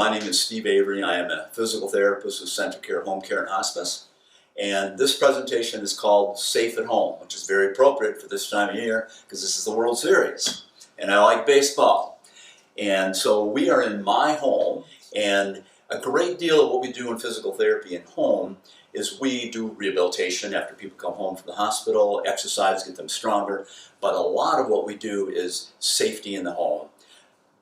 My name is Steve Avery. I am a physical therapist with CentraCare Home Care and Hospice. And this presentation is called Safe at Home, which is very appropriate for this time of year because this is the World Series. And I like baseball. And so we are in my home, and a great deal of what we do in physical therapy at home is we do rehabilitation after people come home from the hospital, exercise, get them stronger. But a lot of what we do is safety in the home.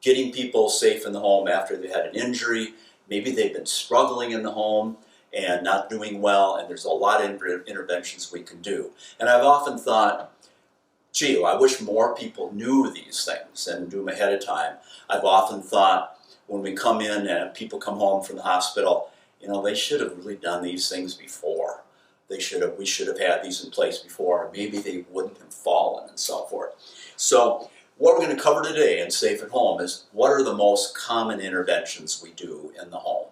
Getting people safe in the home after they had an injury, maybe they've been struggling in the home and not doing well, and there's a lot of interventions we can do. And I've often thought, gee, I wish more people knew these things and do them ahead of time. I've often thought when we come in and people come home from the hospital, you know, they should have really done these things before. We should have had these in place before. Maybe they wouldn't have fallen and so forth. So what we're going to cover today in Safe at Home is what are the most common interventions we do in the home.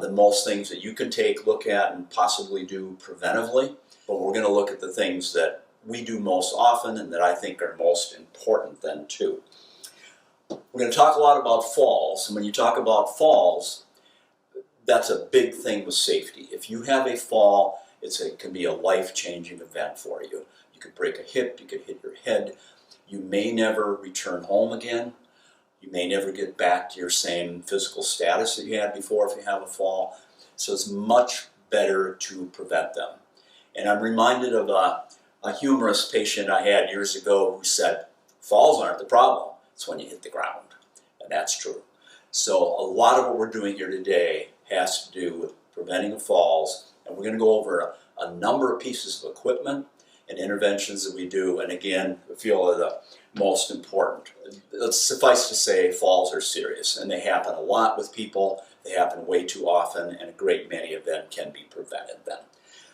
The most things that you can take, look at, and possibly do preventively. But we're going to look at the things that we do most often and that I think are most important then too. We're going to talk a lot about falls. And when you talk about falls, that's a big thing with safety. If you have a fall, it can be a life-changing event for you. You could break a hip, you could hit your head. You may never return home again. You may never get back to your same physical status that you had before if you have a fall. So it's much better to prevent them. And I'm reminded of a humorous patient I had years ago who said, falls aren't the problem, it's when you hit the ground. And that's true. So a lot of what we're doing here today has to do with preventing falls. And we're going to go over a number of pieces of equipment and interventions that we do, and again, I feel are the most important. Let's suffice to say, falls are serious, and they happen a lot with people. They happen way too often, and a great many of them can be prevented then.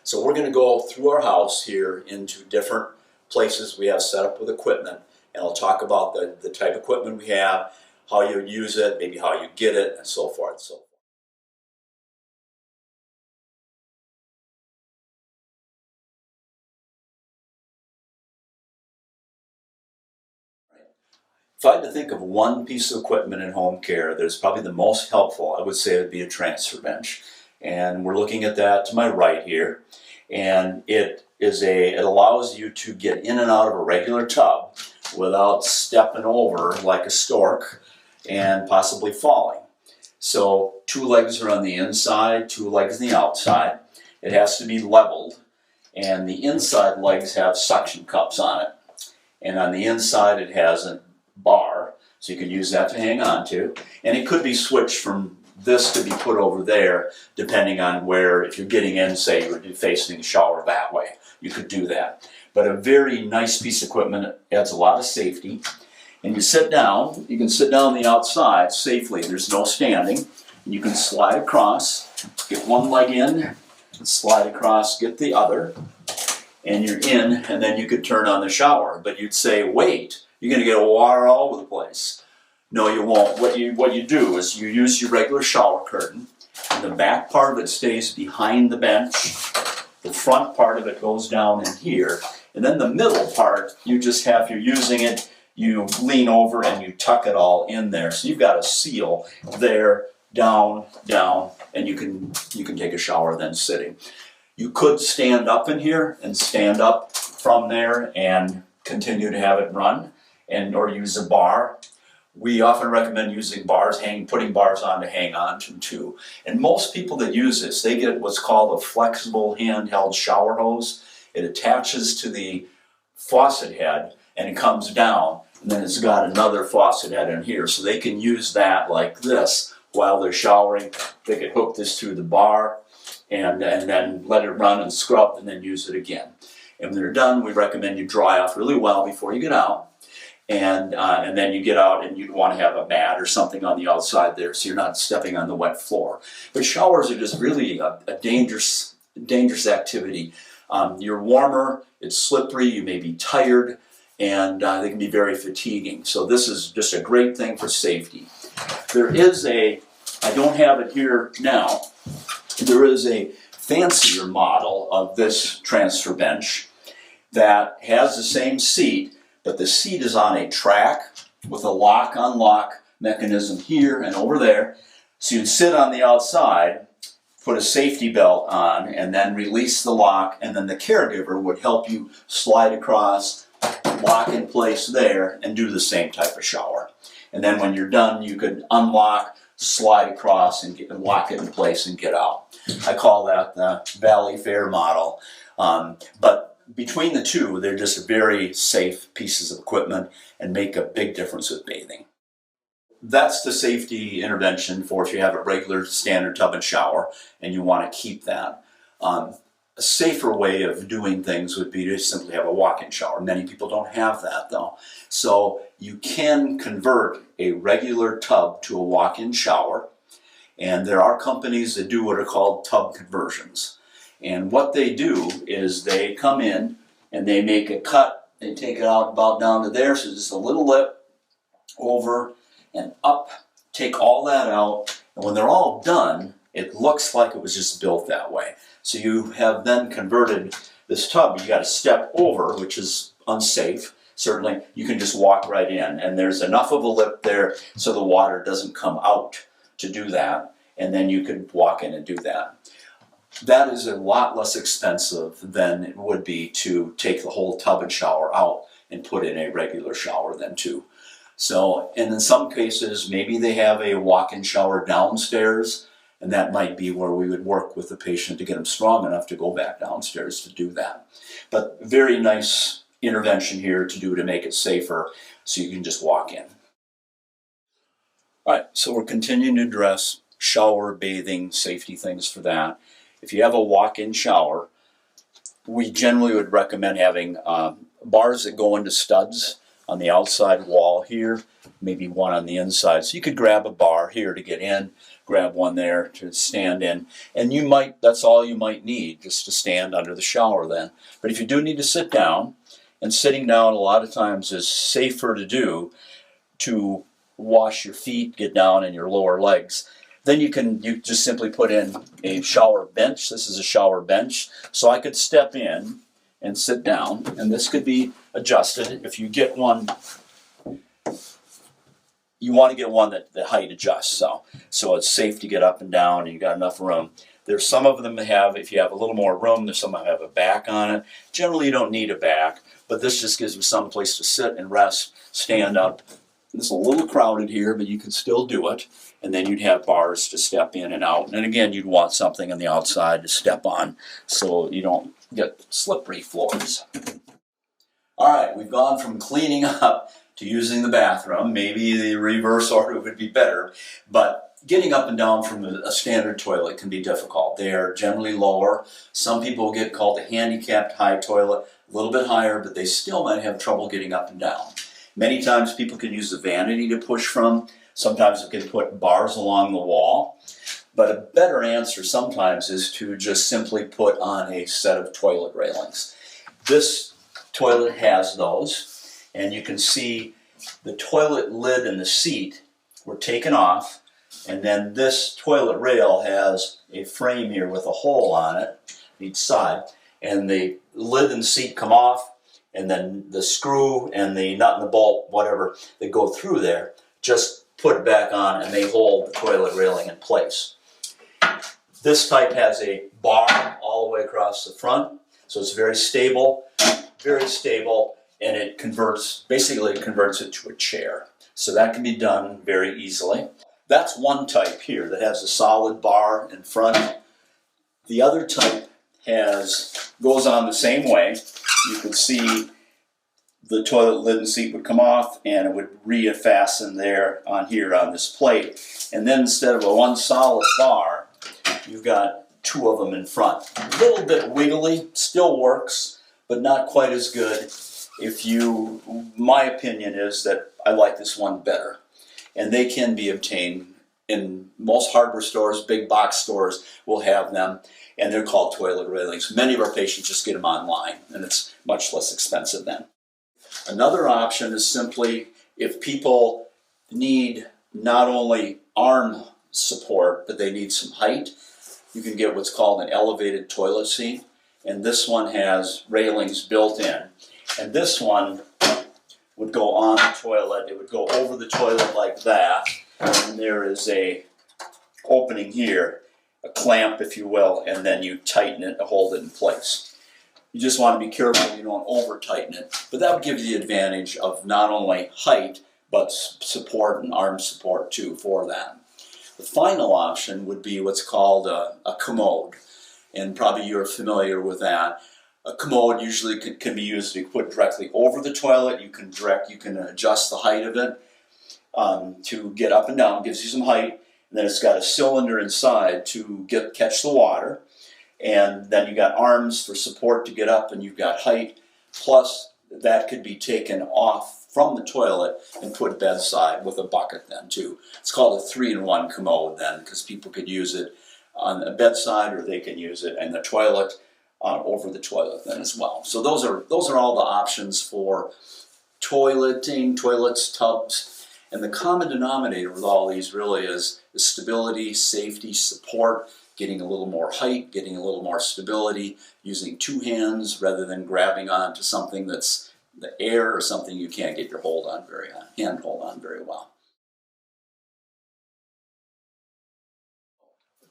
So we're going to go through our house here into different places we have set up with equipment, and I'll talk about the type of equipment we have, how you use it, maybe how you get it, and so forth and so forth. If I had to think of one piece of equipment in home care that's probably the most helpful, I would say it would be a transfer bench. And we're looking at that to my right here. And it allows you to get in and out of a regular tub without stepping over like a stork and possibly falling. So 2 legs are on the inside, 2 legs on the outside. It has to be leveled, and the inside legs have suction cups on it. And on the inside it has a bar, so you can use that to hang on to. And it could be switched from this to be put over there, depending on where, if you're getting in, say you're facing the shower that way, you could do that. But a very nice piece of equipment, adds a lot of safety. And you sit down, you can sit down on the outside safely, there's no standing. And you can slide across, get one leg in, slide across, get the other, and you're in, and then you could turn on the shower. But you'd say, wait, you're going to get water all over the place. No, you won't. What you do is you use your regular shower curtain, and the back part of it stays behind the bench. The front part of it goes down in here, and then the middle part, you just have, if you're using it, you lean over and you tuck it all in there. So you've got a seal there, down, down, and you can take a shower then sitting. You could stand up in here and stand up from there and continue to have it run, or use a bar. We often recommend using bars, putting bars on to hang on to too. And most people that use this, they get what's called a flexible handheld shower hose. It attaches to the faucet head and it comes down, and then it's got another faucet head in here. So they can use that like this while they're showering. They can hook this to the bar and then let it run and scrub and then use it again. And when they're done, we recommend you dry off really well before you get out. And then you get out and you'd want to have a mat or something on the outside there so you're not stepping on the wet floor. But showers are just really a dangerous activity. You're warmer, it's slippery, you may be tired, and they can be very fatiguing. So this is just a great thing for safety. There is I don't have it here now, there is a fancier model of this transfer bench that has the same seat, but the seat is on a track with a lock-on-lock mechanism here and over there. So you'd sit on the outside, put a safety belt on, and then release the lock, and then the caregiver would help you slide across, lock in place there, and do the same type of shower. And then when you're done, you could unlock, slide across, and lock it in place and get out. I call that the Valley Fair model. But between the two, they're just very safe pieces of equipment and make a big difference with bathing. That's the safety intervention for if you have a regular standard tub and shower and you want to keep that. A safer way of doing things would be to simply have a walk-in shower. Many people don't have that though. So you can convert a regular tub to a walk-in shower, and there are companies that do what are called tub conversions. And what they do is they come in and they make a cut, they take it out about down to there, so just a little lip over and up, take all that out, and when they're all done, it looks like it was just built that way. So you have then converted this tub. You got to step over, which is unsafe. Certainly, you can just walk right in, and there's enough of a lip there so the water doesn't come out to do that, and then you could walk in and do that. That is a lot less expensive than it would be to take the whole tub and shower out and put in a regular shower then too. So, and in some cases, maybe they have a walk-in shower downstairs, and that might be where we would work with the patient to get them strong enough to go back downstairs to do that. But very nice intervention here to do to make it safer so you can just walk in. All right, so we're continuing to address shower, bathing, safety things for that. If you have a walk-in shower, we generally would recommend having bars that go into studs on the outside wall here, maybe one on the inside. So you could grab a bar here to get in, grab one there to stand in, and you might, that's all you might need, just to stand under the shower then. But if you do need to sit down, and sitting down a lot of times is safer to do to wash your feet, get down in your lower legs, then you just simply put in a shower bench. This is a shower bench, so I could step in and sit down, and this could be adjusted. If you get one, you want to get one that the height adjusts, so it's safe to get up and down and you got enough room. There's some of them that have, if you have a little more room, there's some that have a back on it. Generally you don't need a back, but this just gives you some place to sit and rest, stand up. It's a little crowded here, but you can still do it. And then you'd have bars to step in and out. And again, you'd want something on the outside to step on so you don't get slippery floors. All right, we've gone from cleaning up to using the bathroom. Maybe the reverse order would be better, but getting up and down from a standard toilet can be difficult. They are generally lower. Some people get called a handicapped high toilet, a little bit higher, but they still might have trouble getting up and down. Many times people can use the vanity to push from. Sometimes we can put bars along the wall. But a better answer sometimes is to just simply put on a set of toilet railings. This toilet has those, and you can see the toilet lid and the seat were taken off, and then this toilet rail has a frame here with a hole on it, each side, and the lid and seat come off, and then the screw and the nut and the bolt, whatever, that go through there, just put it back on and they hold the toilet railing in place. This type has a bar all the way across the front, so it's very stable, and it basically converts it to a chair. So that can be done very easily. That's one type here that has a solid bar in front. The other type goes on the same way. You can see the toilet lid and seat would come off and it would refasten there on here on this plate. And then instead of a one solid bar, you've got two of them in front. A little bit wiggly, still works, but not quite as good. My opinion is that I like this one better. And they can be obtained in most hardware stores, big box stores will have them, and they're called toilet railings. Many of our patients just get them online, and it's much less expensive then. Another option is simply if people need not only arm support, but they need some height, you can get what's called an elevated toilet seat, and this one has railings built in. And this one would go on the toilet, it would go over the toilet like that, and there is a opening here, a clamp if you will, and then you tighten it to hold it in place. You just want to be careful you don't over tighten it, but that would give you the advantage of not only height, but support and arm support too for that. The final option would be what's called a commode, and probably you're familiar with that. A commode usually can be used to be put directly over the toilet. You can adjust the height of it to get up and down, gives you some height, and then it's got a cylinder inside to catch the water. And then you got arms for support to get up, and you've got height. Plus, that could be taken off from the toilet and put bedside with a bucket then too. It's called a 3-in-1 commode then, because people could use it on the bedside, or they can use it in the toilet, over the toilet then as well. So those are all the options for toilets, tubs. And the common denominator with all these really is the stability, safety, support, getting a little more height, getting a little more stability, using 2 hands rather than grabbing onto something that's the air or something you can't get your hand hold on very well.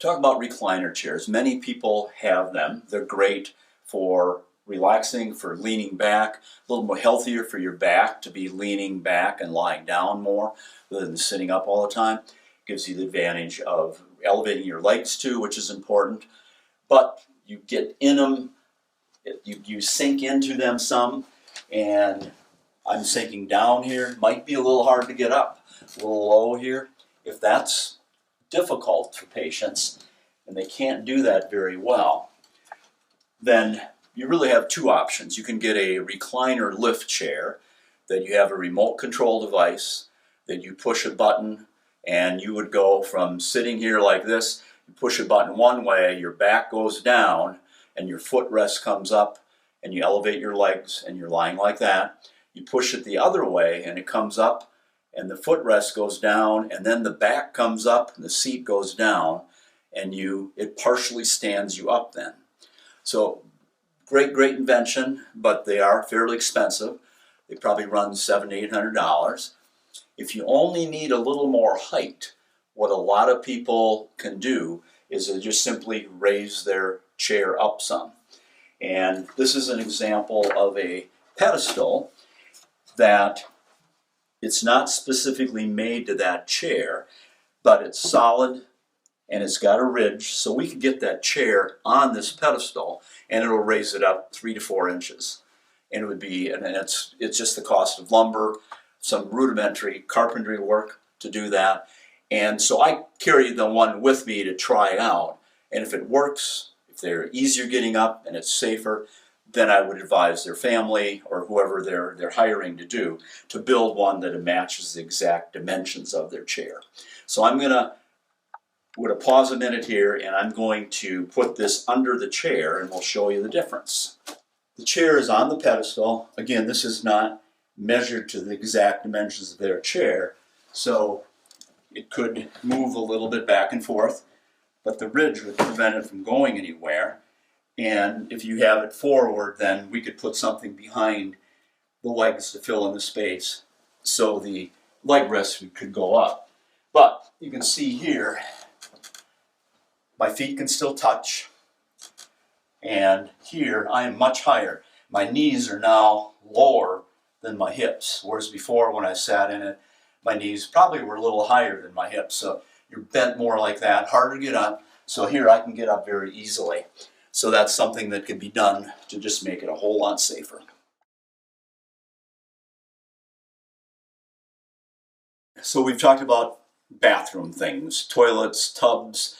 Talk about recliner chairs. Many people have them. They're great for relaxing, for leaning back, a little more healthier for your back to be leaning back and lying down more rather than sitting up all the time. Gives you the advantage of elevating your legs too, which is important. But you get in them, you sink into them some, and I'm sinking down here. Might be a little hard to get up, a little low here. If that's difficult for patients and they can't do that very well, then you really have 2 options. You can get a recliner lift chair that you have a remote control device that you push a button, and you would go from sitting here like this, you push a button one way, your back goes down, and your footrest comes up, and you elevate your legs, and you're lying like that. You push it the other way, and it comes up, and the footrest goes down, and then the back comes up, and the seat goes down, and it partially stands you up then. So great invention, but they are fairly expensive. They probably run $700 to $800. If you only need a little more height, what a lot of people can do is they just simply raise their chair up some. And this is an example of a pedestal that it's not specifically made to that chair, but it's solid and it's got a ridge, so we can get that chair on this pedestal and it'll raise it up 3 to 4 inches. And it's just the cost of lumber, some rudimentary carpentry work to do that. And so I carry the one with me to try out, and if it works, if they're easier getting up and it's safer, then I would advise their family or whoever they're hiring to build one that matches the exact dimensions of their chair. So I'm going to pause a minute here, and I'm going to put this under the chair and we'll show you the difference. The chair is on the pedestal. Again, this is not measured to the exact dimensions of their chair, so it could move a little bit back and forth, but the ridge would prevent it from going anywhere. And if you have it forward, then we could put something behind the legs to fill in the space so the leg rest could go up. But you can see here, my feet can still touch, and here I am much higher. My knees are now lower than my hips, whereas before when I sat in it, my knees probably were a little higher than my hips. So you're bent more like that, harder to get up. So here I can get up very easily. So that's something that can be done to just make it a whole lot safer. So we've talked about bathroom things, toilets, tubs,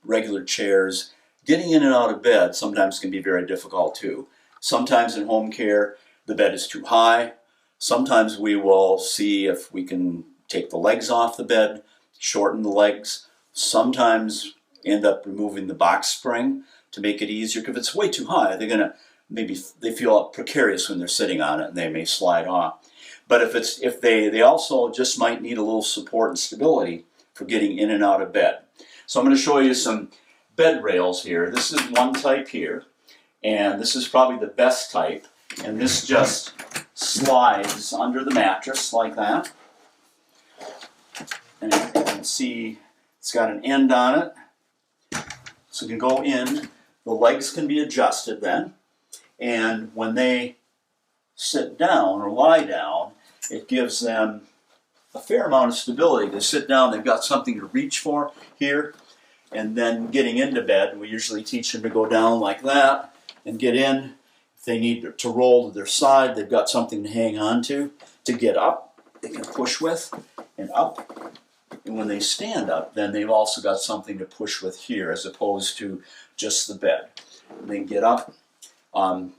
regular chairs. Getting in and out of bed sometimes can be very difficult too. Sometimes in home care, the bed is too high. Sometimes we will see if we can take the legs off the bed, shorten the legs. Sometimes end up removing the box spring to make it easier. If it's way too high, they feel precarious when they're sitting on it and they may slide off. But if they also just might need a little support and stability for getting in and out of bed. So I'm going to show you some bed rails here. This is one type here, and this is probably the best type, and this just slides under the mattress like that. And you can see It's got an end on it, so you can go in. The legs can be adjusted then, and when they sit down or lie down, it gives them a fair amount of stability. To sit down, they've got something to reach for here, and then getting into bed, we usually teach them to go down like that and get in. If they need to roll to their side, they've got something to hang on to get up. They can push with and up. And when they stand up, then they've also got something to push with here as opposed to just the bed. And they get up.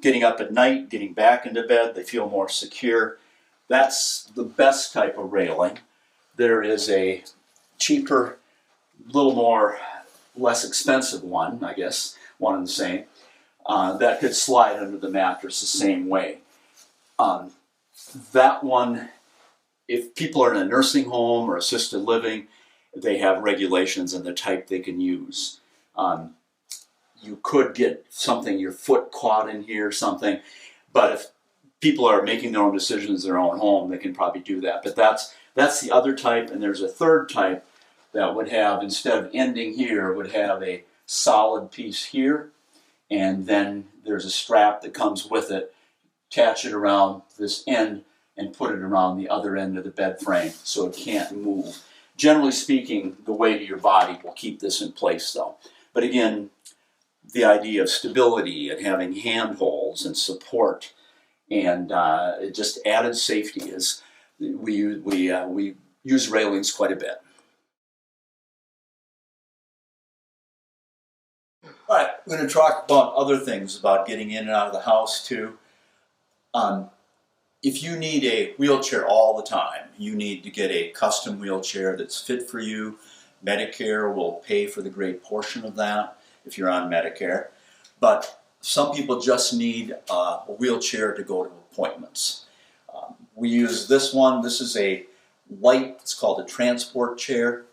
Getting up at night, getting back into bed, they feel more secure. That's the best type of railing. There is a cheaper, less expensive one, I guess, one and the same, that could slide under the mattress the same way. That one, if people are in a nursing home or assisted living, they have regulations on the type they can use. You could get something, your foot caught in here or something, but if people are making their own decisions in their own home, they can probably do that. But that's the other type, and there's a third type that would have, instead of ending here, would have a solid piece here, and then there's a strap that comes with it. Attach it around this end and put it around the other end of the bed frame so it can't move. Generally speaking, the weight of your body will keep this in place though. But again, the idea of stability and having handholds and support and just added safety is, we use railings quite a bit. All right, we're going to talk about other things about getting in and out of the house too. If you need a wheelchair all the time, you need to get a custom wheelchair that's fit for you. Medicare will pay for the great portion of that if you're on Medicare. But some people just need a wheelchair to go to appointments. We use this one. This is a light, it's called a transport chair.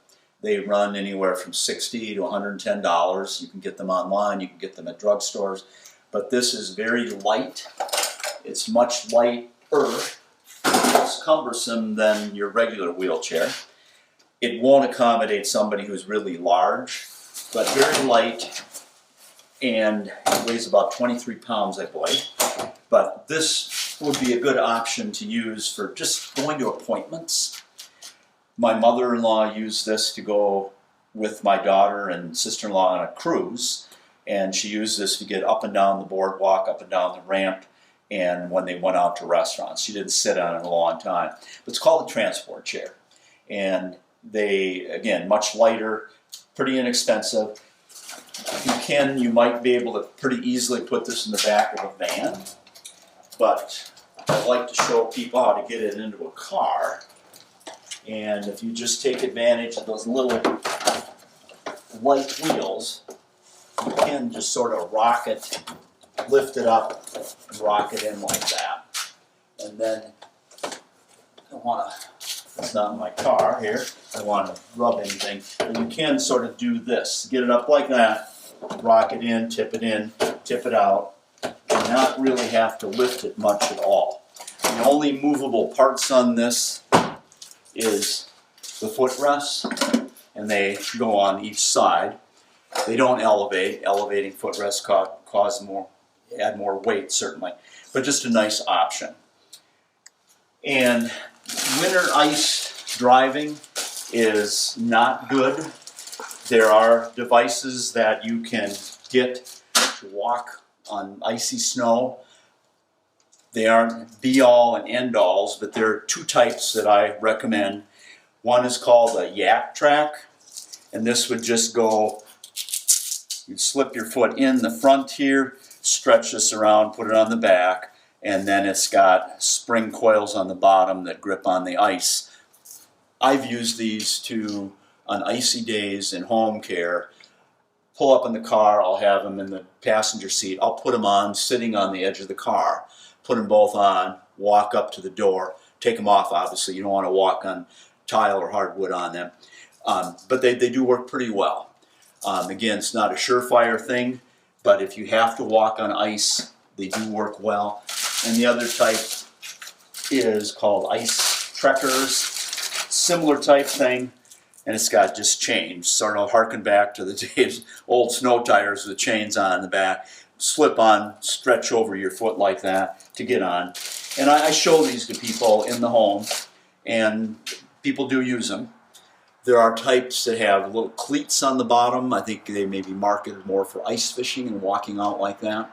They run anywhere from $60 to $110. You can get them online, you can get them at drugstores. But this is very light. It's much lighter, less cumbersome than your regular wheelchair. It won't accommodate somebody who's really large, but very light, and it weighs about 23 pounds, I believe. But this would be a good option to use for just going to appointments. My mother-in-law used this to go with my daughter and sister-in-law on a cruise, and she used this to get up and down the boardwalk, up and down the ramp, and when they went out to restaurants. She didn't sit on it a long time. But it's called a transport chair. And they, again, much lighter, pretty inexpensive. You might be able to pretty easily put this in the back of a van, but I like to show people how to get it into a car. And if you just take advantage of those little light wheels, you can just sort of rock it, lift it up, and rock it in like that. And then it's not in my car here, I want to rub anything, but you can sort of do this. Get it up like that, rock it in, tip it out, and not really have to lift it much at all. The only movable parts on this is the footrests, and they go on each side. They don't elevate. Elevating footrests add more weight, certainly, but just a nice option. And winter ice driving is not good. There are devices that you can get to walk on icy snow. They aren't be-all and end-alls, but there are two types that I recommend. One is called a yak track, and this would just go, you'd slip your foot in the front here, stretch this around, put it on the back, and then it's got spring coils on the bottom that grip on the ice. I've used these on icy days in home care. Pull up in the car, I'll have them in the passenger seat. I'll put them on sitting on the edge of the car. Put them both on, walk up to the door, take them off obviously. You don't want to walk on tile or hardwood on them. But they do work pretty well. Again, it's not a surefire thing, but if you have to walk on ice, they do work well. And the other type is called ice trekkers. Similar type thing. and it's got just chains, sort of harken back to the days, old snow tires with chains on the back, slip on, stretch over your foot like that to get on. And I show these to people in the home, and people do use them. There are types that have little cleats on the bottom. I think they may be marketed more for ice fishing and walking out like that.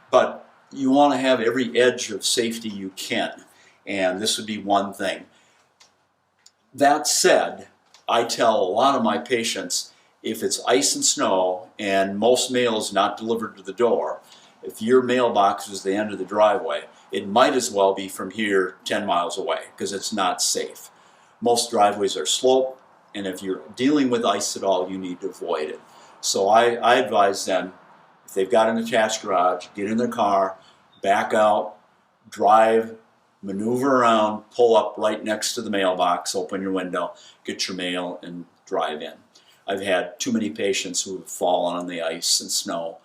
But you want to have every edge of safety you can, and this would be one thing. That said, I tell a lot of my patients, if it's ice and snow and most mail is not delivered to the door, if your mailbox is the end of the driveway, it might as well be from here 10 miles away because it's not safe. Most driveways are sloped, and if you're dealing with ice at all, you need to avoid it. So I advise them, if they've got an attached garage, get in their car, back out, drive, maneuver around, pull up right next to the mailbox, open your window, get your mail, and drive in. I've had too many patients who have fallen on the ice and snow,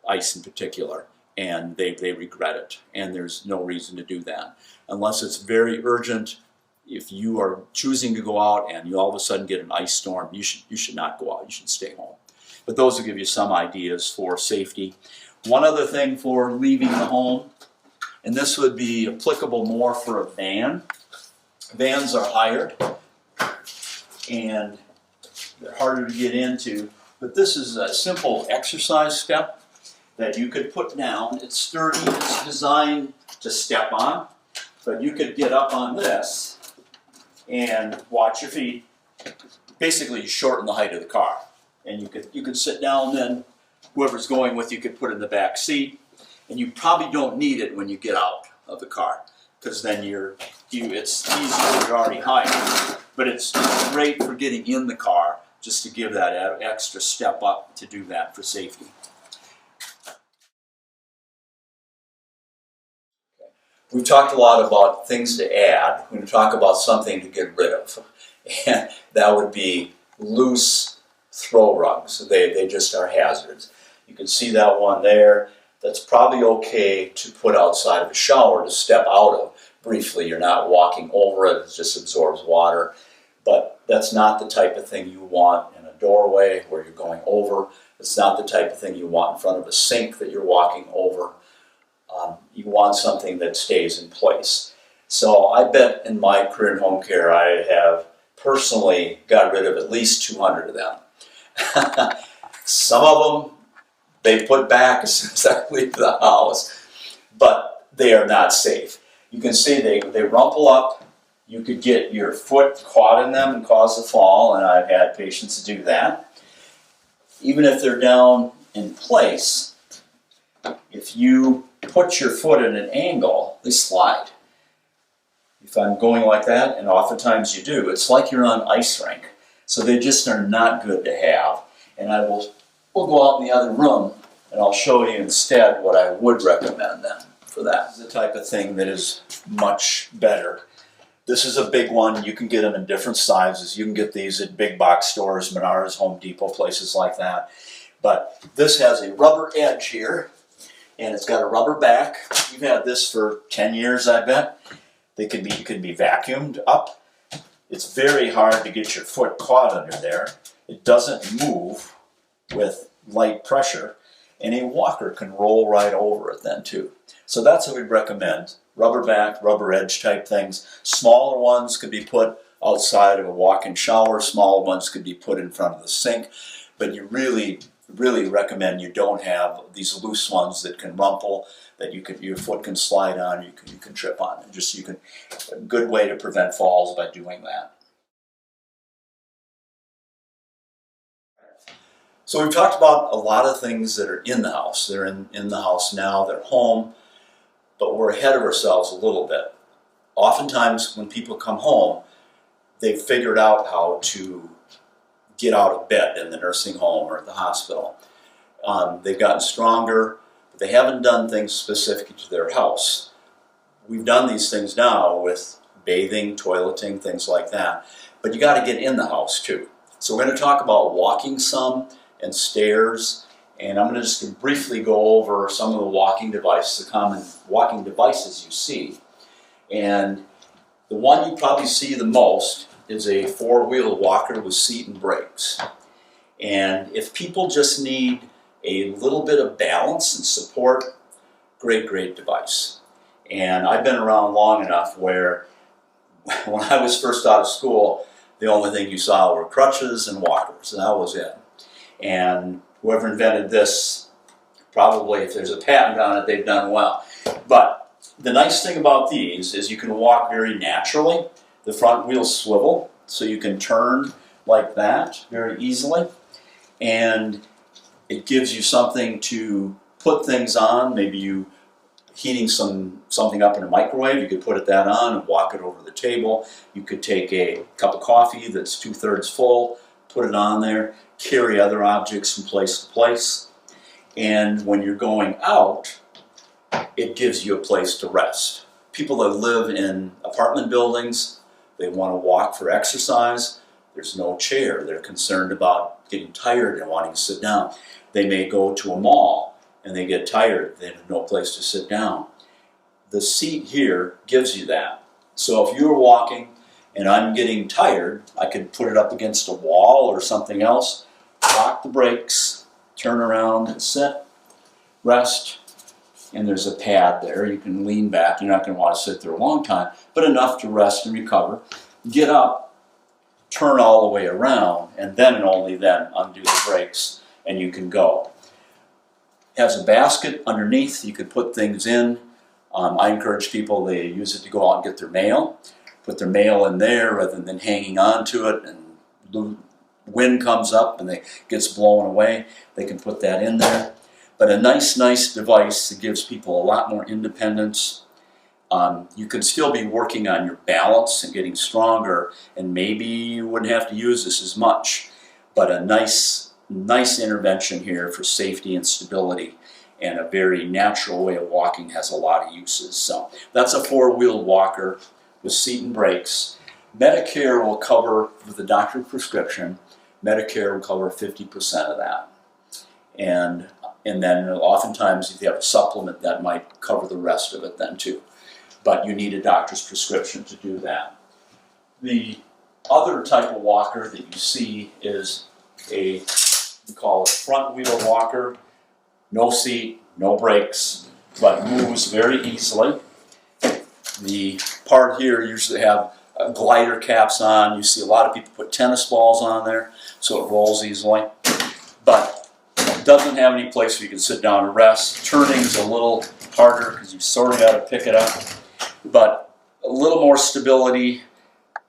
ice in particular, and they regret it, and there's no reason to do that. Unless it's very urgent, if you are choosing to go out and you all of a sudden get an ice storm, you should not go out, you should stay home. But those will give you some ideas for safety. One other thing for leaving the home, and this would be applicable more for a van. Vans are higher and they're harder to get into, but this is a simple exercise step that you could put down. It's sturdy, it's designed to step on, but you could get up on this and watch your feet. Basically, you shorten the height of the car, and you could sit down. Then whoever's going with you could put it in the back seat, and you probably don't need it when you get out of the car because then it's easier. You're already higher, but it's great for getting in the car just to give that extra step up to do that for safety. We've talked a lot about things to add. We're going to talk about something to get rid of. And that would be loose throw rugs. They just are hazards. You can see that one there. That's probably okay to put outside of a shower to step out of briefly. You're not walking over it. It just absorbs water. But that's not the type of thing you want in a doorway where you're going over. It's not the type of thing you want in front of a sink that you're walking over. You want something that stays in place. So I bet in my career in home care I have personally got rid of at least 200 of them. Some of them they put back as soon as I leave the house, but they are not safe. You can see they rumple up. You could get your foot caught in them and cause a fall, and I've had patients do that. Even if they're down in place, if you put your foot at an angle, they slide. If I'm going like that, and oftentimes you do, it's like you're on ice rink. So they just are not good to have. And we'll go out in the other room and I'll show you instead what I would recommend them for that. This is the type of thing that is much better. This is a big one. You can get them in different sizes. You can get these at big box stores, Menards, Home Depot, places like that. But this has a rubber edge here, and it's got a rubber back. You've had this for 10 years, I bet. They can be vacuumed up. It's very hard to get your foot caught under there. It doesn't move with light pressure, and a walker can roll right over it then too. So that's what we'd recommend. Rubber back, rubber edge type things. Smaller ones could be put outside of a walk-in shower. Smaller ones could be put in front of the sink. But you really recommend you don't have these loose ones that can rumple, that your foot can slide on, you can trip on. A good way to prevent falls by doing that. So we've talked about a lot of things that are in the house. They're in the house now, they're home, but we're ahead of ourselves a little bit. Oftentimes when people come home, they've figured out how to get out of bed in the nursing home or at the hospital. They've gotten stronger, but they haven't done things specific to their house. We've done these things now with bathing, toileting, things like that, but you got to get in the house too. So we're going to talk about walking some and stairs, and I'm going to just briefly go over some of the walking devices, the common walking devices you see. And the one you probably see the most is a four-wheel walker with seat and brakes. And if people just need a little bit of balance and support, great, great device. And I've been around long enough where when I was first out of school, the only thing you saw were crutches and walkers, and that was it. And whoever invented this, probably if there's a patent on it, they've done well. But the nice thing about these is you can walk very naturally. The front wheels swivel, so you can turn like that very easily. And it gives you something to put things on. Maybe you heating something up in a microwave, you could put that on and walk it over the table. You could take a cup of coffee that's 2/3 full, put it on there, carry other objects from place to place. And when you're going out, it gives you a place to rest. People that live in apartment buildings, they want to walk for exercise. There's no chair. They're concerned about getting tired and wanting to sit down. They may go to a mall and they get tired. They have no place to sit down. The seat here gives you that. So if you're walking and I'm getting tired, I could put it up against a wall or something else, lock the brakes, turn around and sit, rest, and there's a pad there. You can lean back. You're not going to want to sit there a long time, but enough to rest and recover. Get up, turn all the way around, and then and only then undo the brakes, and you can go. It has a basket underneath you could put things in. I encourage people, they use it to go out and get their mail. Put their mail in there rather than hanging on to it, and the wind comes up and it gets blown away. They can put that in there. But a nice device that gives people a lot more independence. You can still be working on your balance and getting stronger, and maybe you wouldn't have to use this as much. But a nice intervention here for safety and stability, and a very natural way of walking has a lot of uses. So that's a four-wheeled walker with seat and brakes. Medicare will cover, with a doctor's prescription, Medicare will cover 50% of that. And then oftentimes if you have a supplement, that might cover the rest of it then too. But you need a doctor's prescription to do that. The other type of walker that you see is we call it front wheel walker. No seat, no brakes, but moves very easily. The part here usually have glider caps on. You see a lot of people put tennis balls on there, so it rolls easily. But it doesn't have any place where you can sit down and rest. Turning's a little harder because you sort of got to pick it up. But a little more stability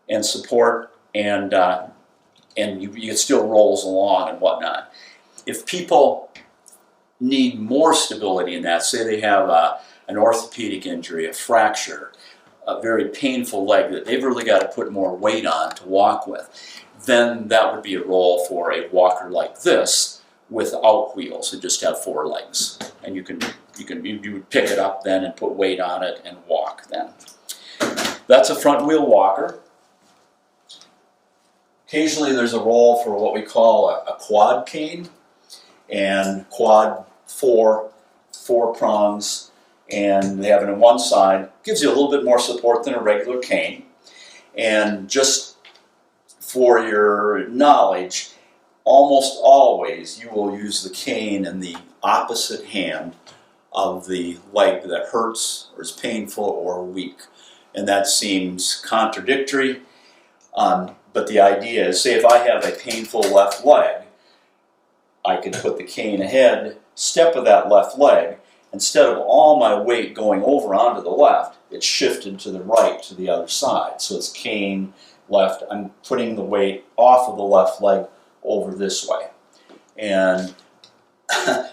and support, and it still rolls along and whatnot. If people need more stability in that, say they have an orthopedic injury, a fracture, a very painful leg that they've really got to put more weight on to walk with, then that would be a role for a walker like this without wheels. It just have four legs, and you would pick it up then and put weight on it and walk then. That's a front wheel walker. Occasionally there's a role for what we call a quad cane, and quad four prongs, and they have it on one side. Gives you a little bit more support than a regular cane. And just for your knowledge, almost always you will use the cane in the opposite hand of the leg that hurts or is painful or weak. And that seems contradictory, but the idea is, say if I have a painful left leg, I can put the cane ahead, step with that left leg. Instead of all my weight going over onto the left, it's shifted to the right, to the other side. So it's cane, left. I'm putting the weight off of the left leg over this way. And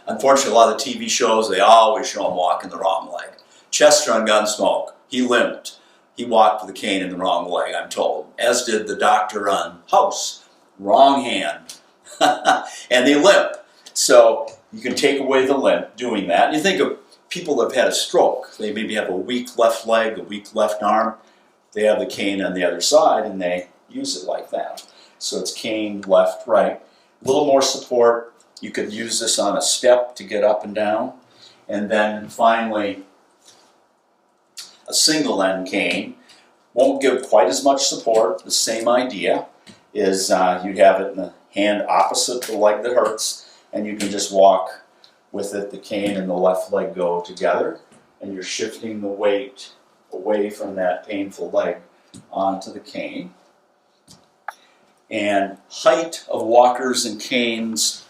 unfortunately, a lot of the TV shows, they always show him walking the wrong leg. Chester on Gunsmoke, he limped. He walked with the cane in the wrong leg, I'm told. As did the doctor on House. Wrong hand. And they limp. So you can take away the limp doing that. And you think of people that have had a stroke. They maybe have a weak left leg, a weak left arm. They have the cane on the other side and they use it like that. So it's cane, left, right. A little more support. You could use this on a step to get up and down. And then finally, a single end cane. Won't give quite as much support. The same idea is you'd have it in the hand opposite the leg that hurts, and you can just walk with it. The cane and the left leg go together, and you're shifting the weight away from that painful leg onto the cane. And height of walkers and canes,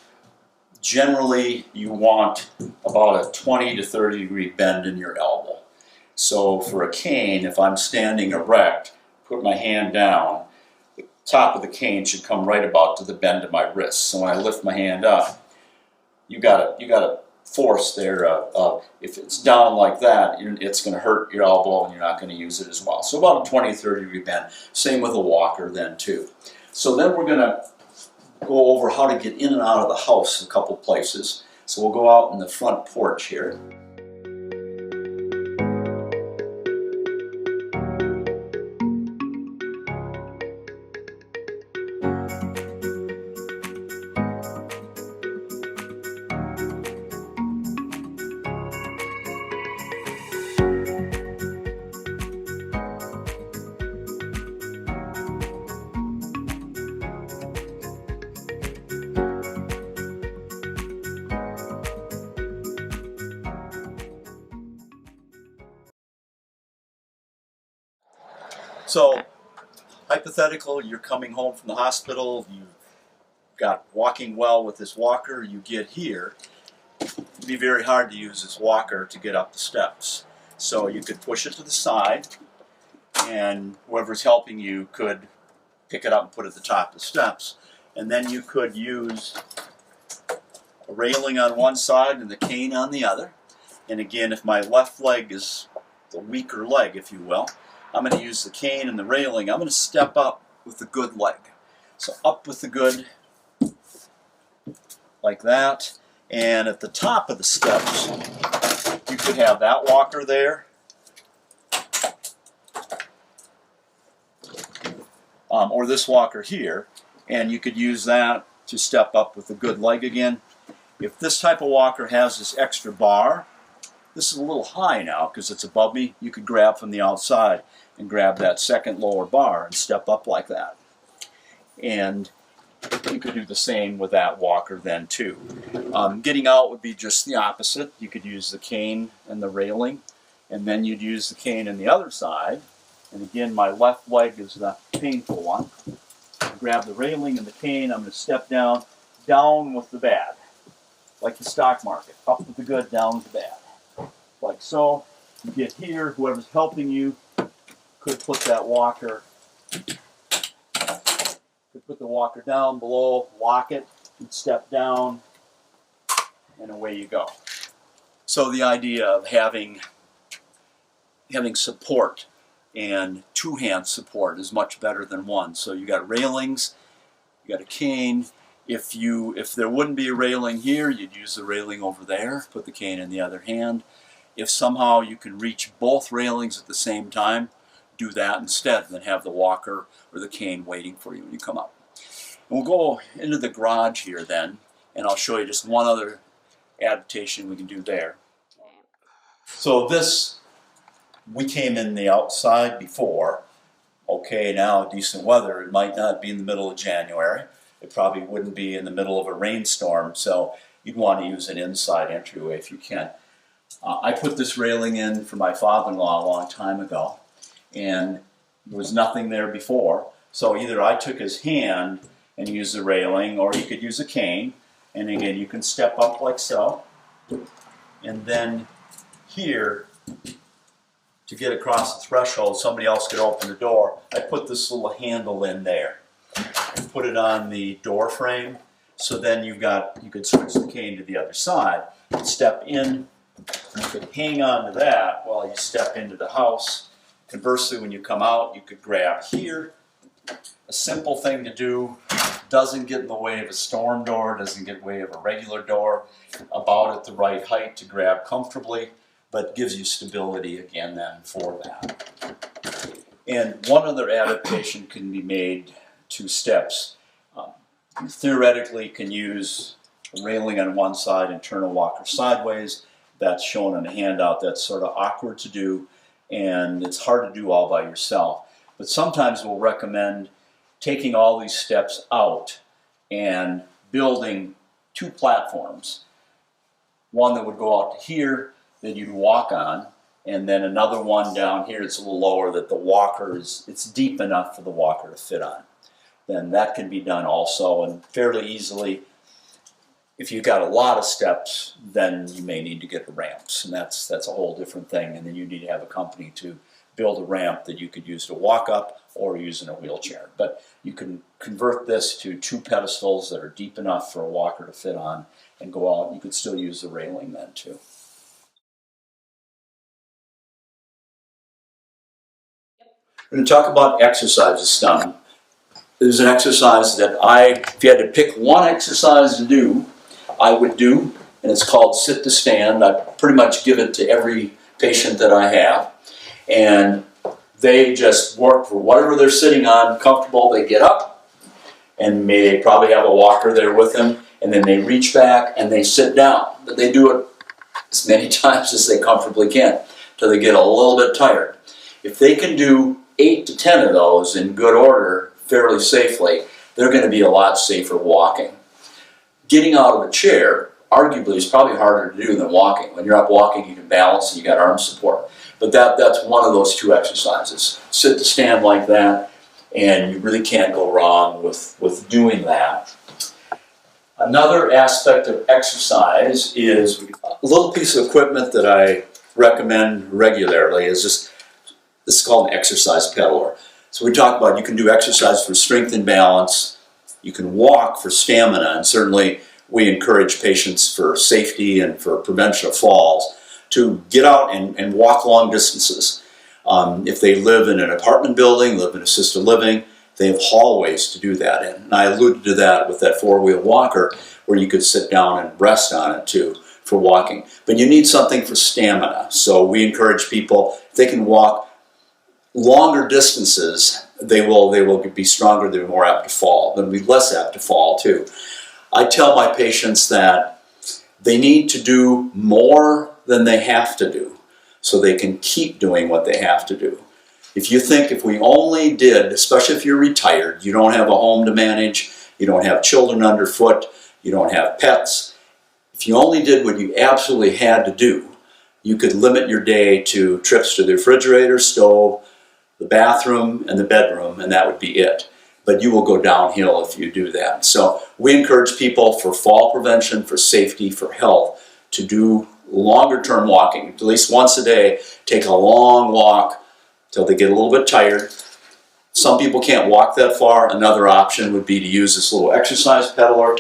generally you want about a 20 to 30 degree bend in your elbow. So for a cane, if I'm standing erect, put my hand down, the top of the cane should come right about to the bend of my wrist. So when I lift my hand up, you got to force there. If it's down like that, it's going to hurt your elbow and you're not going to use it as well. So about a 20 to 30 degree bend. Same with a walker then too. So then we're going to go over how to get in and out of the house a couple places. So we'll go out in the front porch here. So, hypothetical, you're coming home from the hospital, you've got walking well with this walker, you get here, it'd be very hard to use this walker to get up the steps. So you could push it to the side, and whoever's helping you could pick it up and put it at the top of the steps. And then you could use a railing on one side and the cane on the other. And again, if my left leg is the weaker leg, if you will, I'm going to use the cane and the railing. I'm going to step up with the good leg. So up with the good, like that. And at the top of the steps, you could have that walker there. Or this walker here. And you could use that to step up with the good leg again. If this type of walker has this extra bar, this is a little high now because it's above me, you could grab from the outside and grab that second lower bar and step up like that. And you could do the same with that walker then too. Getting out would be just the opposite. You could use the cane and the railing, and then you'd use the cane on the other side. And again, my left leg is the painful one. Grab the railing and the cane, I'm going to step down with the bad. Like the stock market, up with the good, down with the bad. Like so. You get here, whoever's helping you could put that walker, could put the walker down below, lock it, and step down, and away you go. So the idea of having support and two-hand support is much better than one. So you got railings, you got a cane. If there wouldn't be a railing here, you'd use the railing over there, put the cane in the other hand. If somehow you can reach both railings at the same time, do that instead, and then have the walker or the cane waiting for you when you come up. And we'll go into the garage here then, and I'll show you just one other adaptation we can do there. So this, we came in the outside before. Okay, now decent weather. It might not be in the middle of January. It probably wouldn't be in the middle of a rainstorm, so you'd want to use an inside entryway if you can. I put this railing in for my father-in-law a long time ago, and there was nothing there before. So either I took his hand and used the railing, or he could use a cane. And again, you can step up like so. And then here, to get across the threshold, somebody else could open the door. I put this little handle in there and put it on the door frame. So then you could switch the cane to the other side and step in. You could hang on to that while you step into the house. Conversely, when you come out, you could grab here. A simple thing to do, doesn't get in the way of a storm door, doesn't get in the way of a regular door, about at the right height to grab comfortably, but gives you stability again then for that. And one other adaptation can be made to steps. You theoretically can use a railing on one side and turn a walker sideways. That's shown in a handout. That's sort of awkward to do, and it's hard to do all by yourself. But sometimes we'll recommend taking all these steps out and building 2 platforms. One that would go out to here that you'd walk on, and then another one down here that's a little lower that the walker it's deep enough for the walker to fit on. Then that can be done also, and fairly easily. If you've got a lot of steps, then you may need to get the ramps, and that's a whole different thing. And then you need to have a company to build a ramp that you could use to walk up or use in a wheelchair. But you can convert this to 2 pedestals that are deep enough for a walker to fit on and go out. You could still use the railing then too. We're going to talk about exercises done. There's an exercise that if you had to pick one exercise to do, I would do, and it's called sit to stand. I pretty much give it to every patient that I have, and they just work for whatever they're sitting on, comfortable. They get up, and they probably have a walker there with them, and then they reach back and they sit down. But they do it as many times as they comfortably can until they get a little bit tired. If they can do 8 to 10 of those in good order, fairly safely, they're going to be a lot safer walking. Getting out of a chair, arguably, is probably harder to do than walking. When you're up walking, you can balance and you got arm support. But that's one of those 2 exercises. Sit to stand like that, and you really can't go wrong with doing that. Another aspect of exercise is a little piece of equipment that I recommend regularly is this is called an exercise pedaler. So we talk about you can do exercise for strength and balance, you can walk for stamina, and certainly we encourage patients for safety and for prevention of falls to get out and walk long distances. If they live in an apartment building, live in assisted living, they have hallways to do that in. And I alluded to that with that 4-wheel walker where you could sit down and rest on it too for walking. But you need something for stamina. So we encourage people, if they can walk longer distances, they will be stronger, they're more apt to fall. They'll be less apt to fall too. I tell my patients that they need to do more than they have to do so they can keep doing what they have to do. If you think if we only did, especially if you're retired, you don't have a home to manage, you don't have children underfoot, you don't have pets, if you only did what you absolutely had to do, you could limit your day to trips to the refrigerator, stove, the bathroom, and the bedroom, and that would be it. But you will go downhill if you do that. So we encourage people for fall prevention, for safety, for health, to do longer term walking. At least once a day, take a long walk till they get a little bit tired. Some people can't walk that far. Another option would be to use this little exercise pedaler.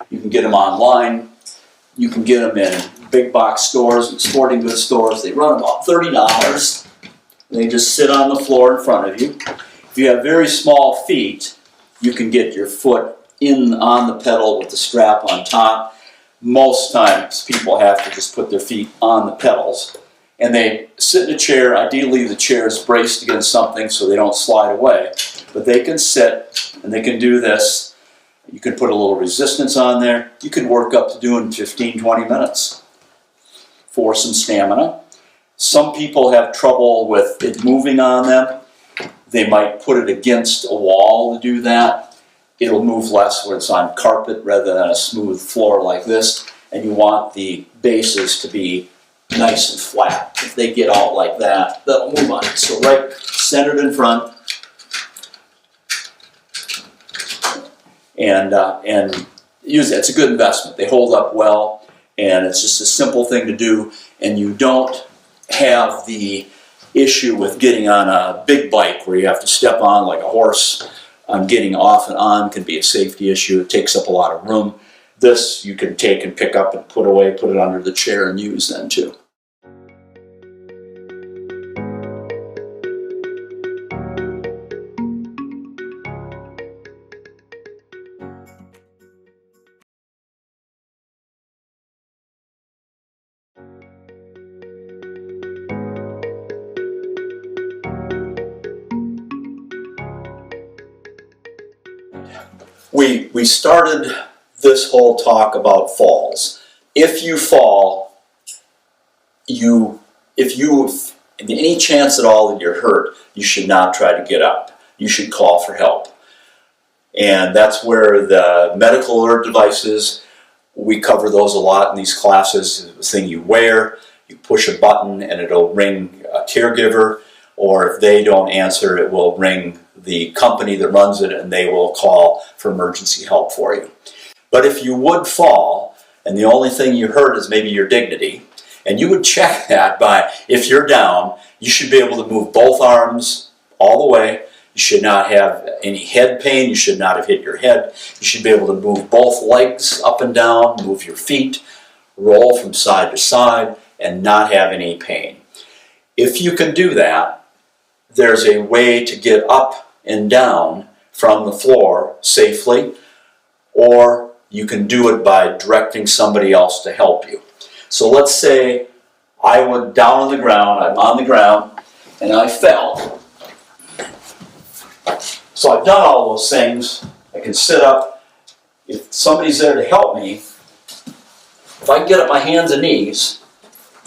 You can get them online. You can get them in big box stores and sporting goods stores. They run about $30. They just sit on the floor in front of you. If you have very small feet, you can get your foot in on the pedal with the strap on top. Most times people have to just put their feet on the pedals. And they sit in a chair. Ideally the chair is braced against something so they don't slide away. But they can sit and they can do this. You can put a little resistance on there. You can work up to doing 15, 20 minutes for some stamina. Some people have trouble with it moving on them. They might put it against a wall to do that. It'll move less when it's on carpet rather than a smooth floor like this. And you want the bases to be nice and flat. If they get out like that, they'll move on it. So right centered in front. And use it. It's a good investment. They hold up well, and it's just a simple thing to do, and you don't have the issue with getting on a big bike where you have to step on like a horse. Getting off and on can be a safety issue. It takes up a lot of room. This you can take and pick up and put away, put it under the chair and use then too. We started this whole talk about falls. If you fall, if you any chance at all that you're hurt, you should not try to get up. You should call for help. And that's where the medical alert devices, we cover those a lot in these classes. The thing you wear, you push a button and it'll ring a caregiver, or if they don't answer, it will ring the company that runs it and they will call for emergency help for you. But if you would fall, and the only thing you hurt is maybe your dignity, and you would check that by, if you're down, you should be able to move both arms all the way. You should not have any head pain. You should not have hit your head. You should be able to move both legs up and down, move your feet, roll from side to side, and not have any pain. If you can do that, there's a way to get up and down from the floor safely, or you can do it by directing somebody else to help you. So let's say I was down on the ground, I'm on the ground, and I fell. So I've done all those things. I can sit up. If somebody's there to help me, if I can get up my hands and knees,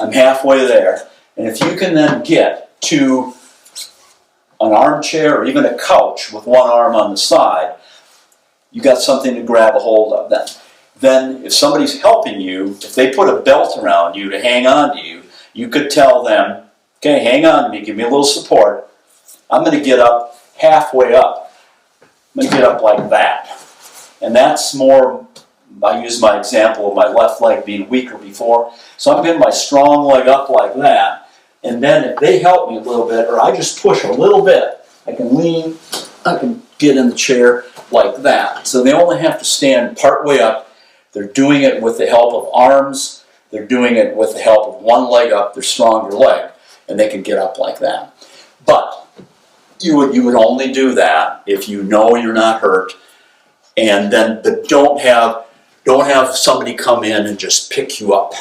I'm halfway there. And if you can then get to an armchair or even a couch with one arm on the side, you got something to grab a hold of then. Then if somebody's helping you, if they put a belt around you to hang on to you, you could tell them, okay, hang on to me, give me a little support. I'm going to get up halfway up. I'm going to get up like that. And that's more, I use my example of my left leg being weaker before. So I'm getting my strong leg up like that. And then if they help me a little bit, or I just push a little bit, I can lean, I can get in the chair like that. So they only have to stand part way up. They're doing it with the help of arms. They're doing it with the help of one leg up, their stronger leg, and they can get up like that. But you would only do that if you know you're not hurt, and then don't have somebody come in and just pick you up.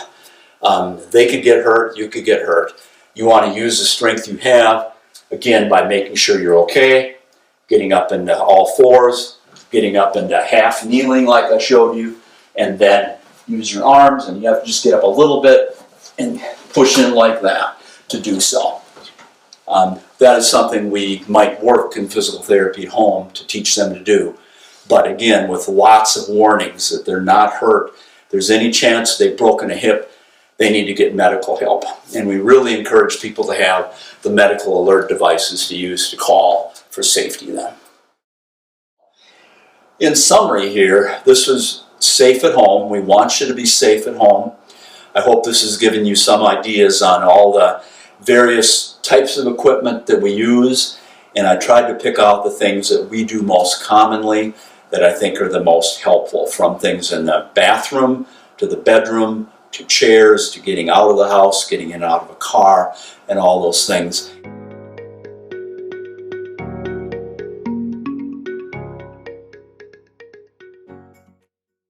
They could get hurt, you could get hurt. You want to use the strength you have, again, by making sure you're okay, getting up into all fours, getting up into half kneeling like I showed you, and then use your arms, and you have to just get up a little bit and push in like that to do so. That is something we might work in physical therapy at home to teach them to do. But again, with lots of warnings that they're not hurt, if there's any chance they've broken a hip, they need to get medical help. And we really encourage people to have the medical alert devices to use to call for safety then. In summary here, this is safe at home. We want you to be safe at home. I hope this has given you some ideas on all the various types of equipment that we use, and I tried to pick out the things that we do most commonly that I think are the most helpful, from things in the bathroom to the bedroom to chairs to getting out of the house, getting in and out of a car, and all those things.